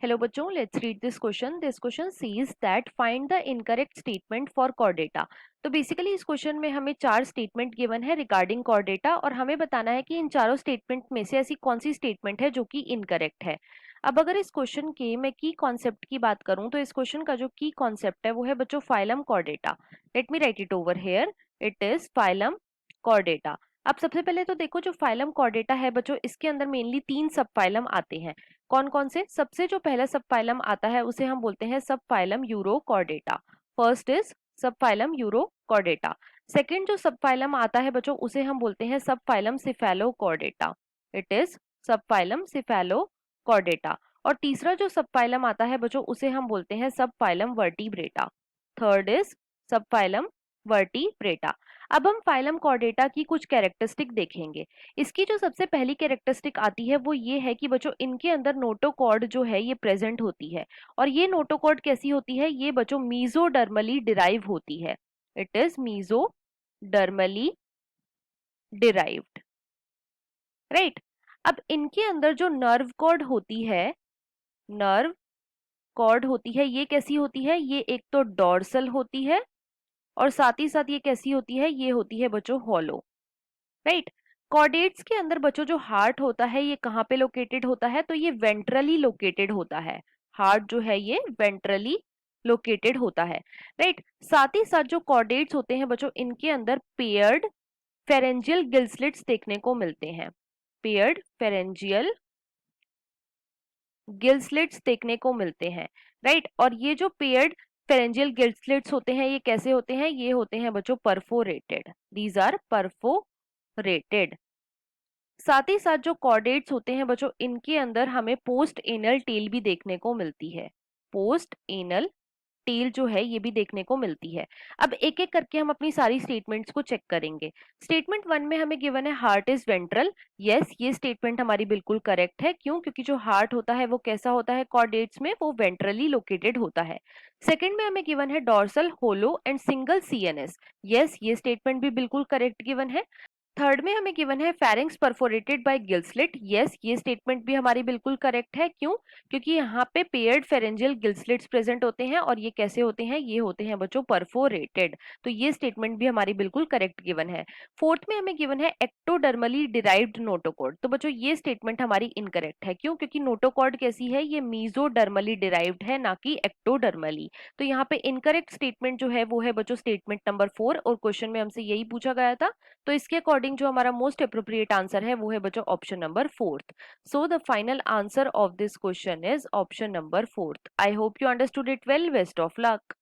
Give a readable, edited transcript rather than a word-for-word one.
Hello बच्चों, let's read this question. This question says that find the incorrect statement for chordata. तो basically इस question में हमें चार स्टेटमेंट गिवन है रिगार्डिंग कॉर्डेटा और हमें बताना है कि इन चारों स्टेटमेंट में से ऐसी कौन सी स्टेटमेंट है जो कि इनकरेक्ट है। अब अगर इस क्वेश्चन के मैं की कॉन्सेप्ट की बात करूं तो इस क्वेश्चन का जो की कॉन्सेप्ट है वो है बच्चों phylum Chordata. Let me right it over here. It is phylum Chordata. अब सबसे पहले तो देखो, जो फाइलम कॉर्डेटा है बच्चों, इसके अंदर मेनली तीन सब फाइलम आते हैं। कौन कौन से? सबसे जो पहला सब फाइलम आता है उसे हम बोलते हैं सब फाइलम यूरोकॉर्डेटा। फर्स्ट इज सब फाइलम यूरोकॉर्डेटा। सेकंड जो सब फाइलम आता है बच्चों उसे हम बोलते हैं सब फाइलम सिफेलोकॉर्डेटा। इट इज सब फाइलम सिफेलोकॉर्डेटा। और तीसरा जो सब फाइलम आता है बच्चों उसे हम बोलते हैं सब फाइलम वर्टिब्रेटा। थर्ड इज सब फाइलम वर्टिब्रेटा। अब हम फाइलम कॉर्डेटा की कुछ कैरेक्टरिस्टिक देखेंगे। इसकी जो सबसे पहली कैरेक्टरिस्टिक आती है वो ये है कि बच्चों इनके अंदर नोटोकॉर्ड जो है ये प्रेजेंट होती है। और ये नोटोकॉर्ड कैसी होती है? ये बच्चों मीजोडर्मली डिराइव होती है। It is mesodermally derived, right. अब इनके अंदर जो नर्व कॉर्ड होती है, नर्व कॉर्ड होती है, ये कैसी होती है? ये एक तो डॉर्सल होती है और साथ ही साथ ये कैसी होती है? ये होती है बच्चों हॉलो, राइट। कॉर्डेट्स के अंदर बच्चों जो हार्ट होता है ये कहाँ पे लोकेटेड होता है? तो ये वेंट्रली लोकेटेड होता है। हार्ट जो है ये वेंट्रली लोकेटेड होता है, राइट। साथ ही साथ जो कॉर्डेट्स होते हैं बच्चों इनके अंदर पेयर्ड फेरेंजियल गिलस्लिट्स देखने को मिलते हैं। पेयर्ड फेरेंजियल गिलस्लिट्स देखने को मिलते हैं, राइट। और ये जो पेयर्ड फेरेंजियल गिलस्लिट्स होते हैं ये कैसे होते हैं? ये होते हैं बच्चों परफोरेटेड। These are perforated. साथ ही साथ जो कॉर्डेट्स होते हैं बच्चों इनके अंदर हमें पोस्ट एनल टेल भी देखने को मिलती है। पोस्ट एनल टेल जो है ये भी देखने को मिलती है। अब एक एक करके हम अपनी सारी स्टेटमेंट्स को चेक करेंगे। स्टेटमेंट वन में हमें गिवन है हार्ट इज वेंट्रल। यस, ये स्टेटमेंट हमारी बिल्कुल करेक्ट है। क्यों? क्योंकि जो हार्ट होता है वो कैसा होता है कॉर्डेट्स में? वो वेंट्रली लोकेटेड होता है। सेकंड में हमें गिवन है dorsal hollow and single CNS. Yes, ये स्टेटमेंट भी बिल्कुल करेक्ट गिवन है। थर्ड में हमें गिवन है pharynx perforated bye Gill slit. Yes, ये स्टेटमेंट भी हमारी बिल्कुल करेक्ट है। क्यों? क्योंकि यहाँ पे paired pharyngeal gill slits present होते हैं और ये कैसे होते हैं? ये होते हैं बच्चों परफोरेटेड। तो ये स्टेटमेंट भी हमारी बिल्कुल करेक्ट गिवन है। फोर्थ में हमें गिवन है एक्टोडर्मली डिराइव्ड नोटोकॉर्ड। तो बच्चों ये स्टेटमेंट हमारी इनकरेक्ट है। क्यों? क्योंकि नोटोकॉर्ड कैसी है? ये मीजोडर्मली डिराइव्ड है, ना कि एक्टोडर्मली। तो यहाँ पे इनकरेक्ट स्टेटमेंट जो है वो है बच्चों स्टेटमेंट नंबर 4 और क्वेश्चन में हमसे यही पूछा गया था। तो इसके अकॉर्डिंग जो हमारा मोस्ट अप्रोप्रिएट आंसर है वो है बच्चों option number 4th। So the final answer of this question is option number 4th। I hope you understood it well. Best of luck.